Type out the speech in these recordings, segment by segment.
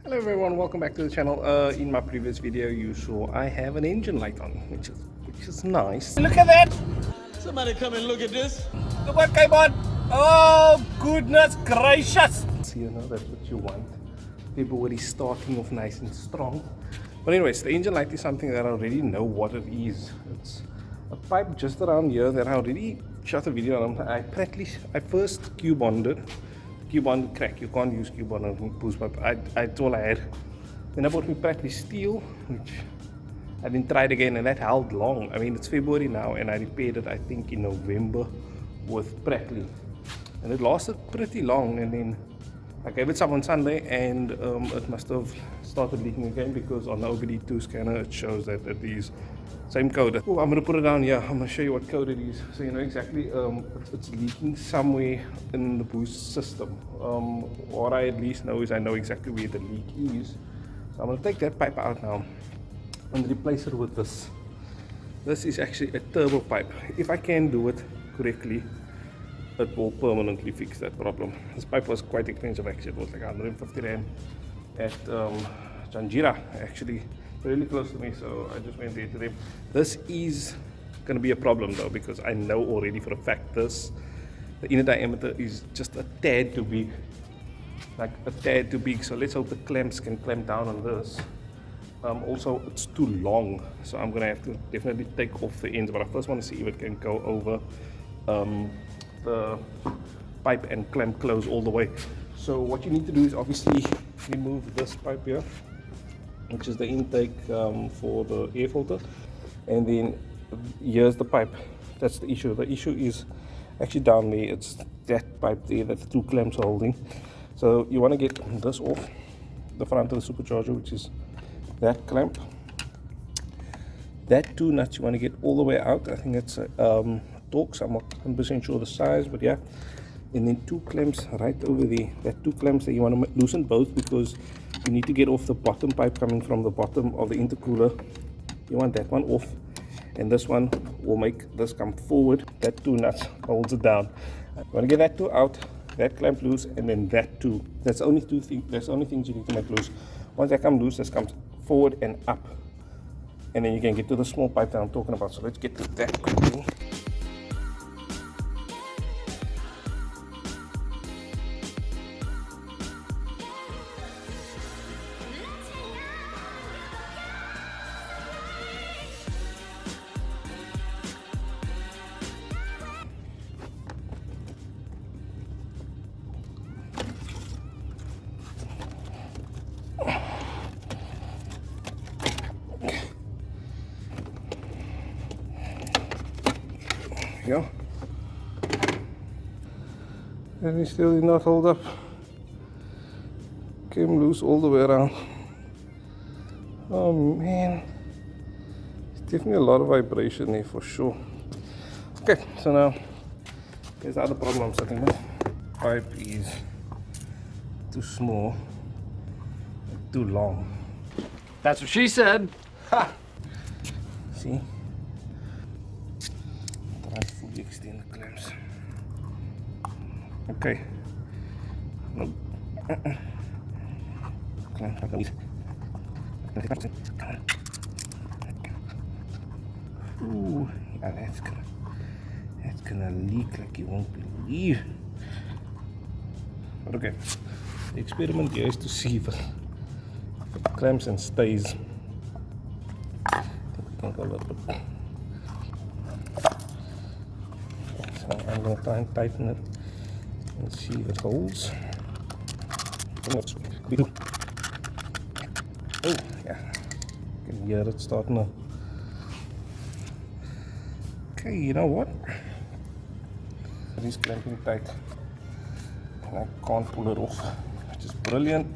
Hello everyone, welcome back to the channel. In my previous video you saw I have an engine light on, which is nice. Look at that! Somebody come and look at this. Look what came on! Oh goodness gracious! So you know that's what you want. February starting off nice and strong. But anyways, the engine light is something that I already know what it is. It's a pipe just around here that I already shot a video on. I first Q-bonded. Q-bond crack, you can't use Q-bond on boost pipe. That's all I had. Then I bought me Pratley steel, which I then tried again, and that held long. I mean, it's February now, and I repaired it I think in November with Pratley, and it lasted pretty long. And then I gave it some on Sunday, and it must have started leaking again, because on the OBD2 scanner it shows that it is same code. Oh, I'm gonna put it down here. I'm gonna show you what code it is, so you know exactly. It's leaking somewhere in the boost system. What I at least know is I know exactly where the leak is. So I'm gonna take that pipe out now and replace it with this. This is actually a turbo pipe. If I can do it correctly, it will permanently fix that problem. This pipe was quite expensive actually. It was like 150 rand at Janjira, actually really close to me, so I just went there to them. This is going to be a problem though, because I know already for a fact the inner diameter is just a tad too big, like a tad too big. So let's hope the clamps can clamp down on this. Also it's too long, so I'm gonna have to definitely take off the ends, but I first want to see if it can go over the pipe and clamp close all the way. So what you need to do is obviously remove this pipe here, which is the intake for the air filter, and then here's the pipe. That's the issue. The issue is actually down there. It's that pipe there that the two clamps are holding. So you want to get this off the front of the supercharger, which is that clamp. That two nuts you want to get all the way out. I think it's Torx. I'm not 100% sure the size, but yeah. And then two clamps right over there. That two clamps that you want to loosen both, because you need to get off the bottom pipe coming from the bottom of the intercooler. You want that one off, and this one will make this come forward. That two nuts holds it down. You want to get that two out, that clamp loose, and then that two. That's the only two things. That's the only things you need to make loose. Once that comes loose, this comes forward and up, and then you can get to the small pipe that I'm talking about. So let's get to that quickly. Go. And he still did not hold up. Came loose all the way around. Oh man, it's definitely a lot of vibration there for sure. Okay, so now there's the other problem I'm sitting with. Pipe is too small, too long. That's what she said. Ha! See? Fully extend the clamps. Okay. No. Clamp like this. Ooh, yeah, that's gonna leak like you won't believe. But okay, the experiment here is to see if it clamps and stays. I think we can go a little bit. So I'm going to try and tighten it and see if it holds. Oh, yeah. You can hear it starting to. Okay, you know what? It is clamping tight, and I can't pull it off, which is brilliant.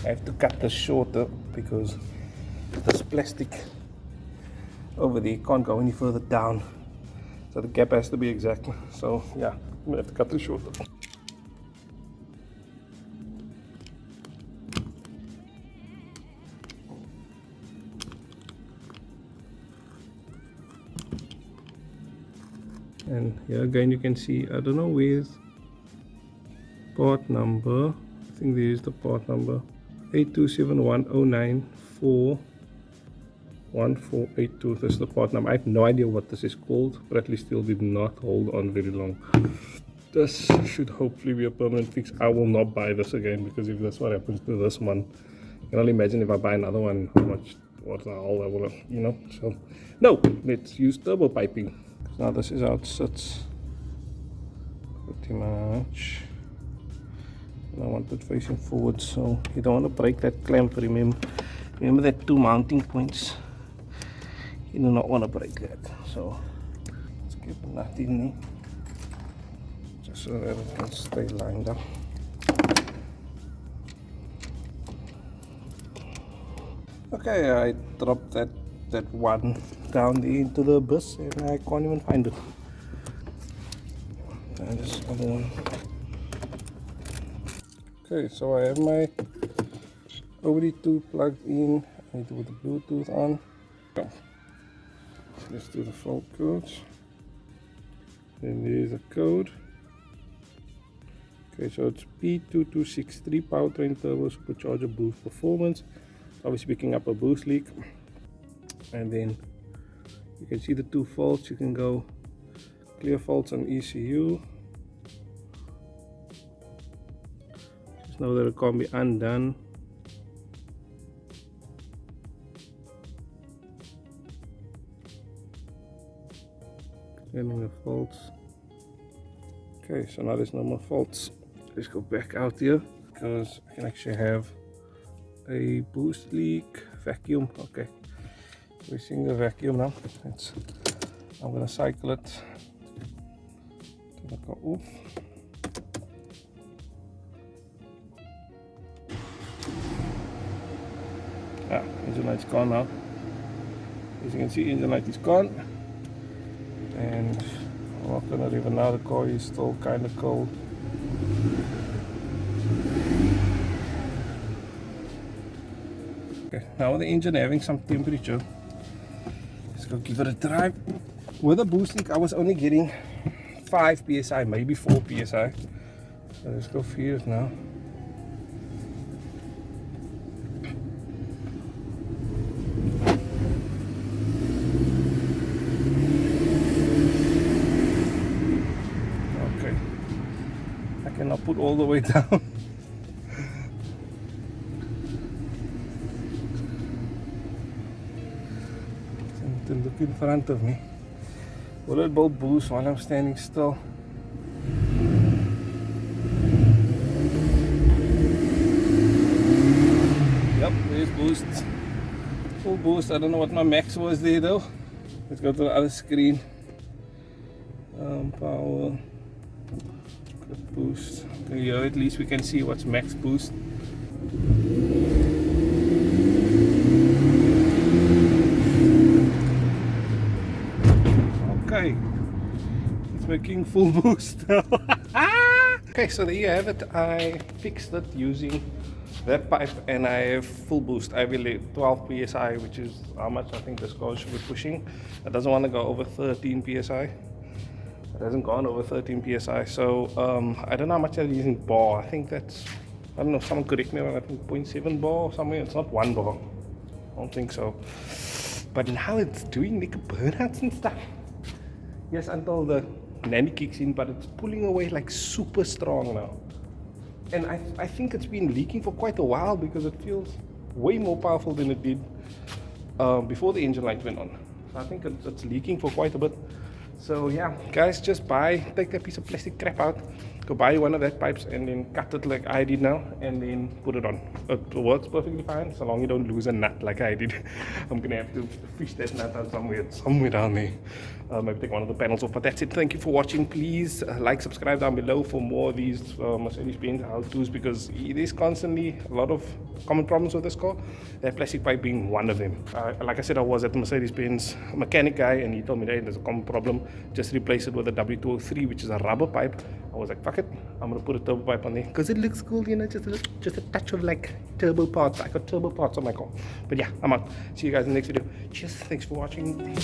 I have to cut this shorter because this plastic over there can't go any further down. So the gap has to be exact. So yeah, I'm gonna have to cut this shorter. And here again you can see, I don't know where's part number. I think there's the part number. M271094148. This is the part number. I have no idea what this is called, but at least it did not hold on very long. This should hopefully be a permanent fix. I will not buy this again, because if that's what happens to this one, you can only imagine if I buy another one, how much, what the hell I will, you know. So no, let's use turbo piping. Now this is how it sits pretty much. And I want it facing forward, so you don't want to break that clamp. Remember that two mounting points, you do not want to break that. So let's keep a nut in there, just so that it can stay lined up. Okay, I dropped that one down there into the abyss, and I can't even find it. And this other one. Okay, so I have my OBD2 plugged in. I need to put the Bluetooth on. So let's do the fault codes. Then there's a code. Okay, so it's P2263 powertrain turbo supercharger boost performance. Obviously picking up a boost leak. And then you can see the two faults. You can go clear faults on ECU. Just know that it can't be undone. Clearing the faults. Okay, so now there's no more faults. Let's go back out here, because I can actually have a boost leak vacuum. Okay, we're seeing the vacuum now. I'm gonna cycle it to go off. Engine light's gone now. As you can see, engine light is gone, and I'm not gonna leave it now. The car is still kind of cold. Okay, now with the engine having some temperature, let's go give it a try. With the boost leak, I was only getting 5 psi, maybe 4 psi. So let's go feel it now. Okay, I cannot put all the way down. To look in front of me. Will it both boost while I'm standing still? Yep, there's boost. Full boost. I don't know what my max was there though. Let's go to the other screen. Power. Good boost. Okay, yeah, at least we can see what's max boost. Okay, it's making full boost now. Okay, so there you have it. I fixed it using that pipe, and I have full boost. I believe 12 psi, which is how much I think this car should be pushing. It doesn't want to go over 13 psi. It hasn't gone over 13 psi. So I don't know how much they're using bar. I think that's, I don't know, someone correct me, I think 0.7 bar or something. It's not 1 bar. I don't think so. But now it's doing like burnouts and stuff. Yes, until the nanny kicks in, but it's pulling away like super strong now. And I think it's been leaking for quite a while, because it feels way more powerful than it did before the engine light went on. So I think it's leaking for quite a bit. So yeah, guys, just take that piece of plastic crap out, go buy one of that pipes, and then cut it like I did now, and then put it on. It works perfectly fine, so long you don't lose a nut like I did. I'm gonna have to fish that nut out somewhere down there. Maybe take one of the panels off, but that's it. Thank you for watching. Please like, subscribe down below for more of these Mercedes-Benz how-tos, because there's constantly a lot of common problems with this car, that plastic pipe being one of them. Like I said, I was at the Mercedes-Benz mechanic guy, and he told me, hey, there's a common problem, just replace it with a W204, which is a rubber pipe. I was like, fuck it, I'm gonna put a turbo pipe on there, because it looks cool, you know, just a touch of like turbo parts. I got turbo parts on my car. But yeah, I'm out. See you guys in the next video. Cheers, thanks for watching.